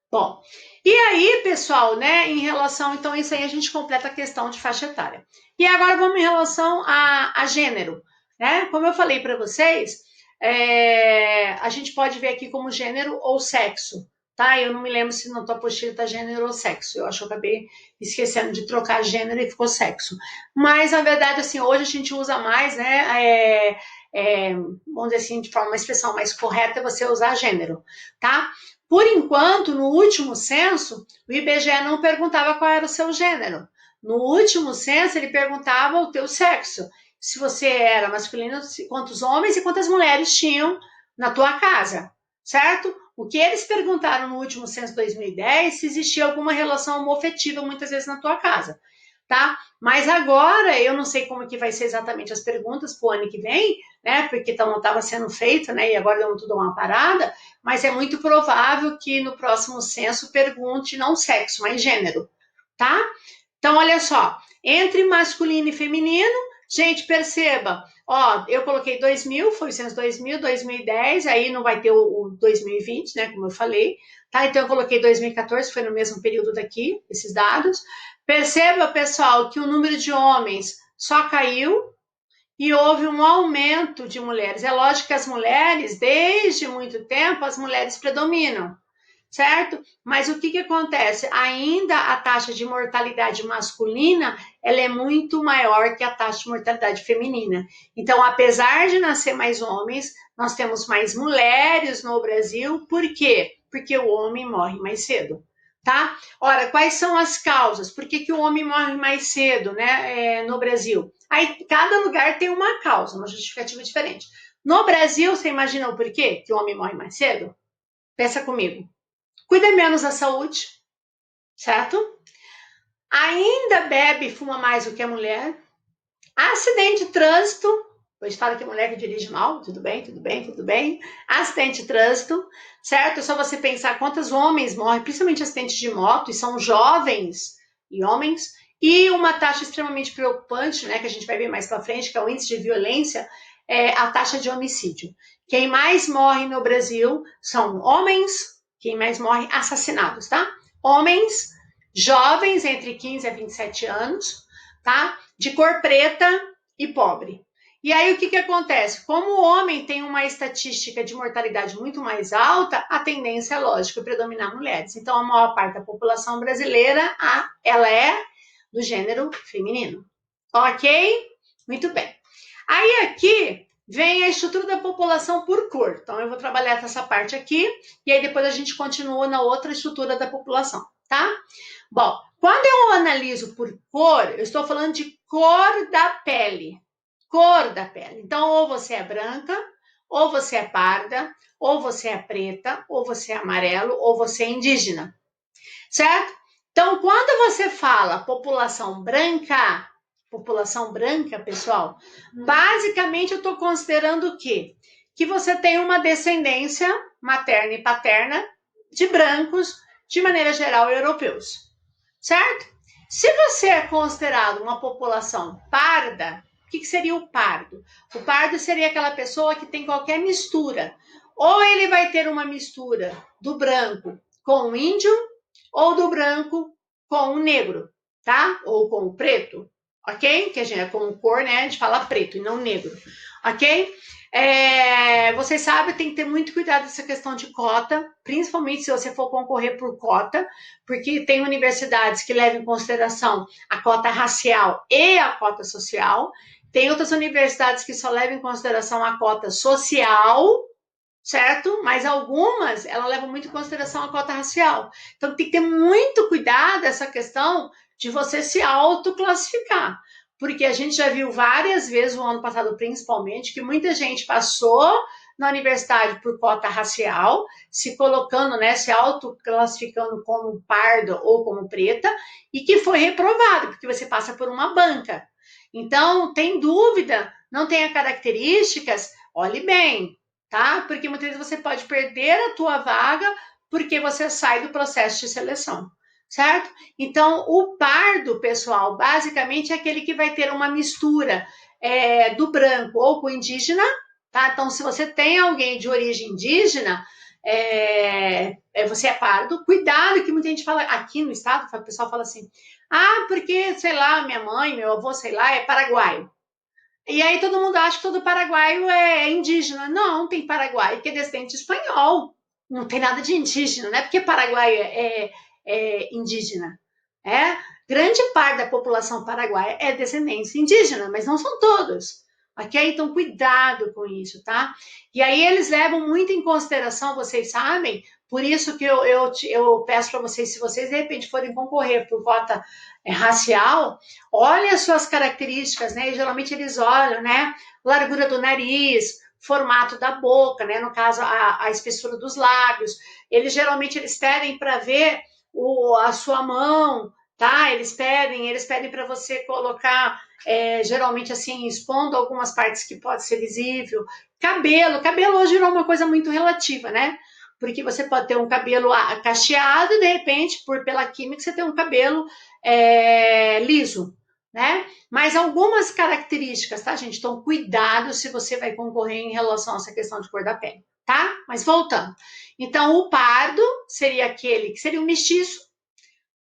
Bom, e aí, pessoal, né, em relação, então, isso aí a gente completa a questão de faixa etária. E agora vamos em relação a gênero, né? Como eu falei para vocês, a gente pode ver aqui como gênero ou sexo, tá? Eu não me lembro se na tua apostila tá gênero ou sexo. Eu acho que eu acabei esquecendo de trocar gênero e ficou sexo. Mas, na verdade, assim, hoje a gente usa mais, né, vamos dizer assim, de forma, uma expressão mais correta, é você usar gênero, tá? Por enquanto, no último censo, o IBGE não perguntava qual era o seu gênero. No último censo, ele perguntava o teu sexo. Se você era masculino, quantos homens e quantas mulheres tinham na tua casa, certo? O que eles perguntaram no último censo 2010, se existia alguma relação homofetiva muitas vezes na tua casa, tá? Mas agora, eu não sei como que vai ser exatamente as perguntas para o ano que vem, né? Porque estava sendo feito, né? E agora deu tudo uma parada, mas é muito provável que no próximo censo pergunte não sexo, mas gênero, tá? Então, olha só, entre masculino e feminino, gente, perceba, ó, eu coloquei 2000, foi o censo 2000, 2010, aí não vai ter o 2020, né, como eu falei, tá? Então, eu coloquei 2014, foi no mesmo período daqui, esses dados. Perceba, pessoal, que o número de homens só caiu, e houve um aumento de mulheres. É lógico que as mulheres, desde muito tempo, as mulheres predominam, certo? Mas o que acontece? Ainda a taxa de mortalidade masculina, ela é muito maior que a taxa de mortalidade feminina. Então, apesar de nascer mais homens, nós temos mais mulheres no Brasil. Por quê? Porque o homem morre mais cedo. Tá? Ora, quais são as causas? Por que o homem morre mais cedo, né, no Brasil? Aí, cada lugar tem uma causa, uma justificativa diferente. No Brasil, você imagina o porquê que o homem morre mais cedo? Pensa comigo. Cuida menos da saúde, certo? Ainda bebe e fuma mais do que a mulher. Acidente de trânsito, pois fala que a mulher que dirige mal, tudo bem, tudo bem, tudo bem. Acidente de trânsito, certo? É só você pensar quantos homens morrem, principalmente acidentes de moto, e são jovens e homens. E uma taxa extremamente preocupante, né, que a gente vai ver mais para frente, que é o índice de violência, é a taxa de homicídio. Quem mais morre no Brasil são homens, quem mais morre assassinados, tá? Homens, jovens entre 15 a 27 anos, tá? De cor preta e pobre. E aí o que acontece? Como o homem tem uma estatística de mortalidade muito mais alta, a tendência é lógica predominar mulheres. Então a maior parte da população brasileira, ela é do gênero feminino. Ok? Muito bem. Aí aqui vem a estrutura da população por cor. Então eu vou trabalhar essa parte aqui e aí depois a gente continua na outra estrutura da população, tá? Bom, quando eu analiso por cor, eu estou falando de cor da pele. Cor da pele. Então, ou você é branca, ou você é parda, ou você é preta, ou você é amarelo, ou você é indígena. Certo? Então, quando você fala população branca, pessoal, basicamente eu estou considerando o quê? Que você tem uma descendência materna e paterna de brancos, de maneira geral, europeus. Certo? Se você é considerado uma população parda, o que seria o pardo? O pardo seria aquela pessoa que tem qualquer mistura. Ou ele vai ter uma mistura do branco com o índio, ou do branco com o negro, tá? Ou com o preto, ok? Que a gente é com cor, né? A gente fala preto e não negro, ok? Vocês sabem, tem que ter muito cuidado nessa questão de cota, principalmente se você for concorrer por cota, porque tem universidades que levam em consideração a cota racial e a cota social, tem outras universidades que só levam em consideração a cota social, certo? Mas algumas, ela levam muito em consideração a cota racial. Então, tem que ter muito cuidado essa questão de você se autoclassificar. Porque a gente já viu várias vezes, o ano passado principalmente, que muita gente passou na universidade por cota racial, se colocando, né, se autoclassificando como pardo ou como preta, e que foi reprovado, porque você passa por uma banca. Então, tem dúvida, não tenha características, olhe bem, tá? Porque muitas vezes você pode perder a tua vaga porque você sai do processo de seleção, certo? Então, o pardo, pessoal, basicamente é aquele que vai ter uma mistura do branco ou com o indígena, tá? Então, se você tem alguém de origem indígena, você é pardo. Cuidado, que muita gente fala, aqui no estado, o pessoal fala assim, porque, sei lá, minha mãe, meu avô, sei lá, é paraguaio. E aí todo mundo acha que todo paraguaio é indígena. Não, tem paraguaio que é descendente espanhol. Não tem nada de indígena, não é porque paraguaio é indígena. É, grande parte da população paraguaia é descendência indígena, mas não são todos. Ok? Então, cuidado com isso, tá? E aí eles levam muito em consideração, vocês sabem, por isso que eu peço para vocês, se vocês de repente forem concorrer por cota racial, olhem as suas características, né? E geralmente eles olham, né? Largura do nariz, formato da boca, né? No caso, a espessura dos lábios. Eles pedem para ver a sua mão, tá? Eles pedem para você colocar, geralmente assim, expondo algumas partes que pode ser visível. Cabelo hoje virou uma coisa muito relativa, né? Porque você pode ter um cabelo cacheado e, de repente, pela química, você tem um cabelo liso, né? Mas algumas características, tá, gente? Então, cuidado se você vai concorrer em relação a essa questão de cor da pele, tá? Mas voltando. Então, o pardo seria aquele que seria um mestiço.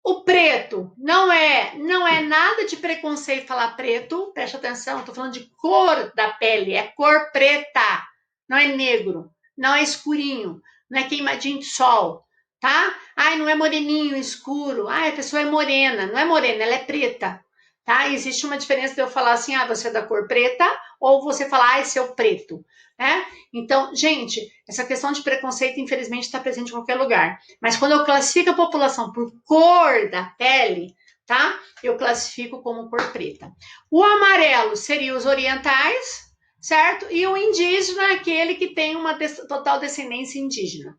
O preto não é nada de preconceito falar preto, preste atenção, estou falando de cor da pele, é cor preta, não é negro, não é escurinho, não é queimadinho de sol, tá? Ai, não é moreninho, escuro, ai, a pessoa é morena, não é morena, ela é preta, tá? Existe uma diferença de eu falar assim, você é da cor preta, ou você falar, seu preto, né? Então, gente, essa questão de preconceito, infelizmente, está presente em qualquer lugar. Mas quando eu classifico a população por cor da pele, tá? Eu classifico como cor preta. O amarelo seria os orientais, certo? E o indígena, aquele que tem uma total descendência indígena.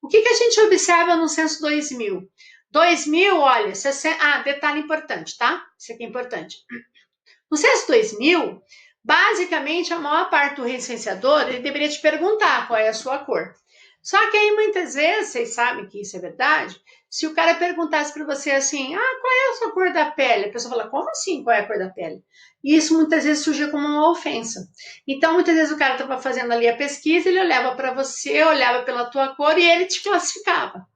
O que a gente observa no censo 2000? 2000, olha, 60, detalhe importante, tá? Isso aqui é importante. No censo 2000, basicamente, a maior parte do recenseador, ele deveria te perguntar qual é a sua cor. Só que aí, muitas vezes, vocês sabem que isso é verdade, se o cara perguntasse para você assim, qual é a sua cor da pele? A pessoa fala, como assim, qual é a cor da pele? E isso muitas vezes surge como uma ofensa. Então, muitas vezes o cara estava fazendo ali a pesquisa, ele olhava para você, olhava pela tua cor e ele te classificava.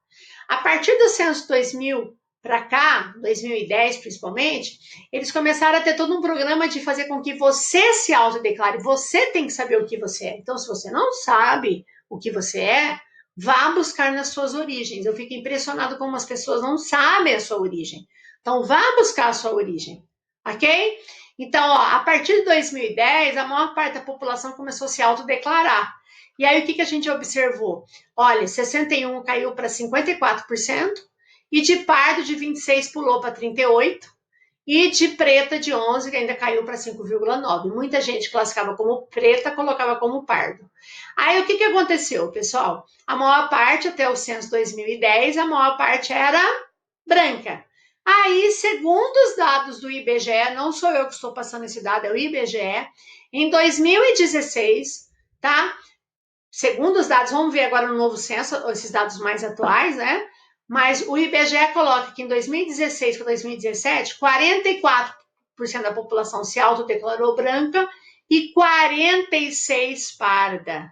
A partir do censo 2000 para cá, 2010 principalmente, eles começaram a ter todo um programa de fazer com que você se autodeclare. Você tem que saber o que você é. Então, se você não sabe o que você é, vá buscar nas suas origens. Eu fico impressionado como as pessoas não sabem a sua origem. Então, vá buscar a sua origem, ok? Então, a partir de 2010, a maior parte da população começou a se autodeclarar. E aí, o que a gente observou? Olha, 61 caiu para 54%, e de pardo de 26 pulou para 38%, e de preta de 11 que ainda caiu para 5,9%. Muita gente classificava como preta, colocava como pardo. Aí o que aconteceu, pessoal? A maior parte, até o censo 2010, a maior parte era branca. Aí, segundo os dados do IBGE, não sou eu que estou passando esse dado, é o IBGE, em 2016, tá? Segundo os dados, vamos ver agora no novo censo, esses dados mais atuais, né? Mas o IBGE coloca que em 2016 para 2017, 44% da população se autodeclarou branca e 46% parda.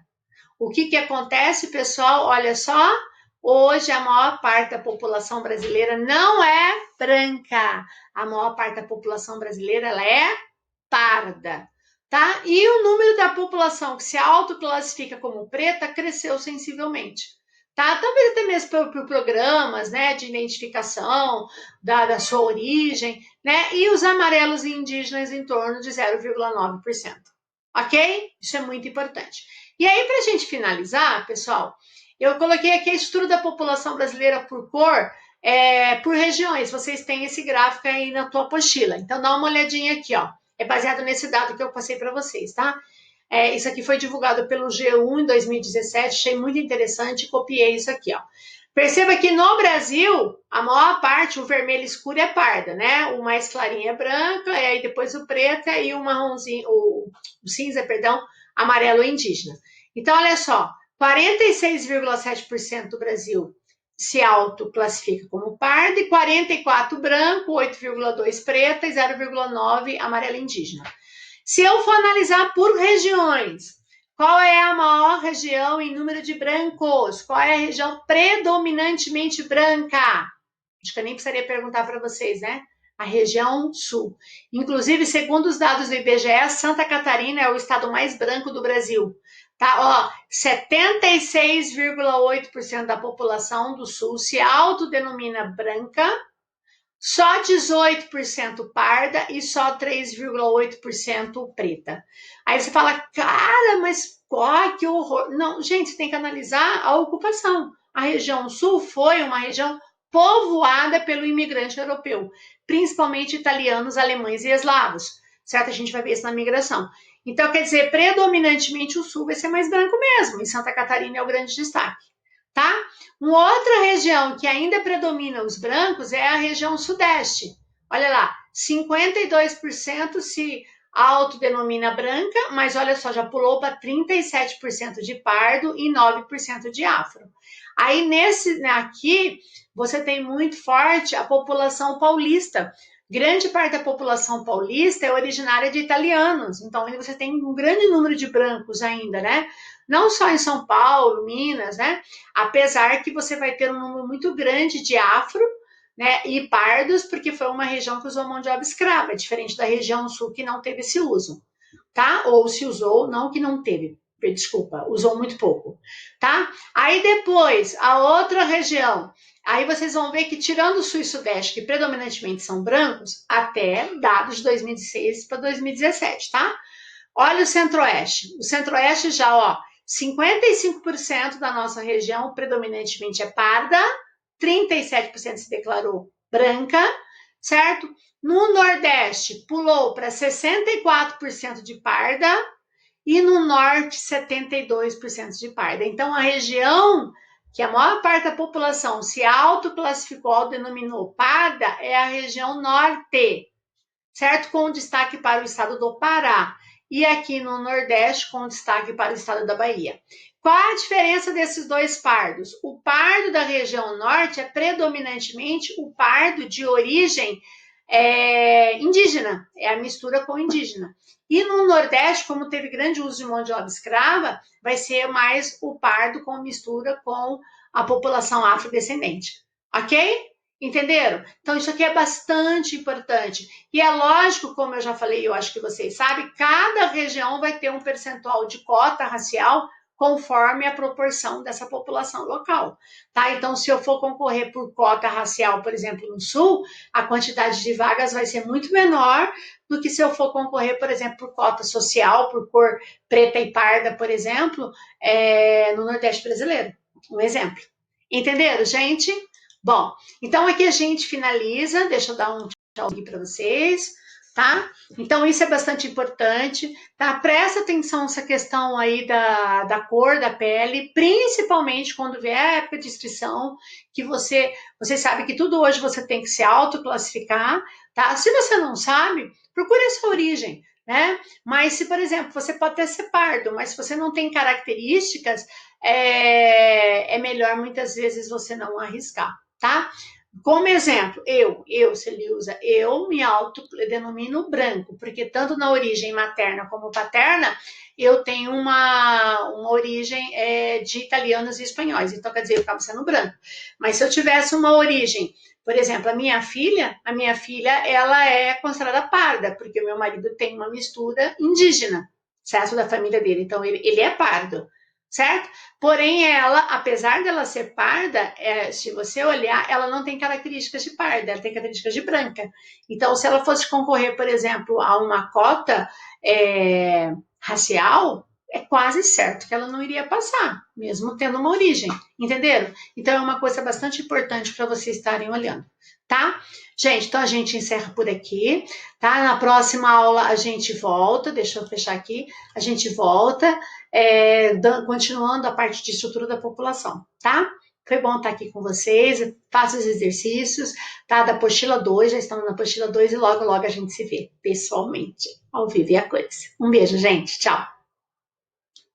O que acontece, pessoal? Olha só, hoje a maior parte da população brasileira não é branca. A maior parte da população brasileira ela é parda. Tá? E o número da população que se autoclassifica como preta cresceu sensivelmente. Tá? Talvez até mesmo por programas, né, de identificação da sua origem, né? E os amarelos e indígenas em torno de 0,9%. Ok? Isso é muito importante. E aí, para a gente finalizar, pessoal, eu coloquei aqui a estrutura da população brasileira por cor, por regiões. Vocês têm esse gráfico aí na tua apostila. Então, dá uma olhadinha aqui, ó. É baseado nesse dado que eu passei para vocês, tá? Isso aqui foi divulgado pelo G1 em 2017, achei muito interessante, copiei isso aqui, ó. Perceba que no Brasil, a maior parte, o vermelho escuro é parda, né? O mais clarinho é branca, e aí depois o preto e o marronzinho, o cinza, perdão, amarelo é indígena. Então, olha só, 46,7% do Brasil se autoclassifica como parda, e 44% branco, 8,2% preta e 0,9% amarelo indígena. Se eu for analisar por regiões, qual é a maior região em número de brancos? Qual é a região predominantemente branca? Acho que eu nem precisaria perguntar para vocês, né? A região sul. Inclusive, segundo os dados do IBGE, Santa Catarina é o estado mais branco do Brasil. Tá? Ó, 76,8% da população do sul se autodenomina branca, só 18% parda e só 3,8% preta. Aí você fala, cara, mas que horror. Não, gente, você tem que analisar a ocupação. A região sul foi uma região povoada pelo imigrante europeu, principalmente italianos, alemães e eslavos. Certo? A gente vai ver isso na migração. Então, quer dizer, predominantemente o sul vai ser mais branco mesmo. Em Santa Catarina é o grande destaque. Tá? Uma outra região que ainda predomina os brancos é a região sudeste. Olha lá, 52% se autodenomina branca, mas olha só, já pulou para 37% de pardo e 9% de afro. Aí aqui você tem muito forte a população paulista. Grande parte da população paulista é originária de italianos, então você tem um grande número de brancos ainda, né? Não só em São Paulo, Minas, né? Apesar que você vai ter um número muito grande de afro, né, e pardos, porque foi uma região que usou mão de obra escrava, diferente da região sul que não teve esse uso, tá? Ou se usou, não que não teve, desculpa, usou muito pouco, tá? Aí depois, a outra região, aí vocês vão ver que tirando o sul e sudeste, que predominantemente são brancos, até dados de 2006 para 2017, tá? Olha o centro-oeste. O centro-oeste já, ó, 55% da nossa região predominantemente é parda, 37% se declarou branca, certo? No Nordeste, pulou para 64% de parda e no Norte, 72% de parda. Então, a região que a maior parte da população se autoclassificou, denominou parda, é a região Norte, certo? Com destaque para o estado do Pará. E aqui no Nordeste, com destaque para o estado da Bahia. Qual a diferença desses dois pardos? O pardo da região norte é predominantemente o pardo de origem indígena, é a mistura com indígena. E no Nordeste, como teve grande uso de mão de obra escrava, vai ser mais o pardo com mistura com a população afrodescendente. Ok? Entenderam? Então, isso aqui é bastante importante. E é lógico, como eu já falei, eu acho que vocês sabem, cada região vai ter um percentual de cota racial conforme a proporção dessa população local, tá? Então, se eu for concorrer por cota racial, por exemplo, no Sul, a quantidade de vagas vai ser muito menor do que se eu for concorrer, por exemplo, por cota social, por cor preta e parda, por exemplo, no Nordeste brasileiro. Um exemplo. Entenderam, gente? Bom, então aqui a gente finaliza, deixa eu dar um tchau aqui para vocês, tá? Então isso é bastante importante, tá? Presta atenção nessa questão aí da cor da pele, principalmente quando vier a época de inscrição, que você sabe que tudo hoje você tem que se autoclassificar, tá? Se você não sabe, procure a sua origem, né? Mas se, por exemplo, você pode até ser pardo, mas se você não tem características, é melhor muitas vezes você não arriscar, tá? Como exemplo, Celiusa, eu me autodenomino branco, porque tanto na origem materna como paterna, eu tenho uma origem de italianos e espanhóis, então quer dizer, eu acabo sendo branco. Mas se eu tivesse uma origem, por exemplo, a minha filha, ela é considerada parda, porque o meu marido tem uma mistura indígena, certo, da família dele, então ele é pardo, certo? Porém, ela, apesar dela ser parda, se você olhar, ela não tem características de parda, ela tem características de branca. Então, se ela fosse concorrer, por exemplo, a uma cota racial, é quase certo que ela não iria passar, mesmo tendo uma origem, entenderam? Então é uma coisa bastante importante para vocês estarem olhando, tá? Gente, então a gente encerra por aqui, tá? Na próxima aula a gente volta, deixa eu fechar aqui, a gente volta, continuando a parte de estrutura da população, tá? Foi bom estar aqui com vocês, faça os exercícios, tá? Da apostila 2, já estamos na apostila 2 e logo, logo a gente se vê pessoalmente, ao vivo e a cores. Um beijo, gente, tchau!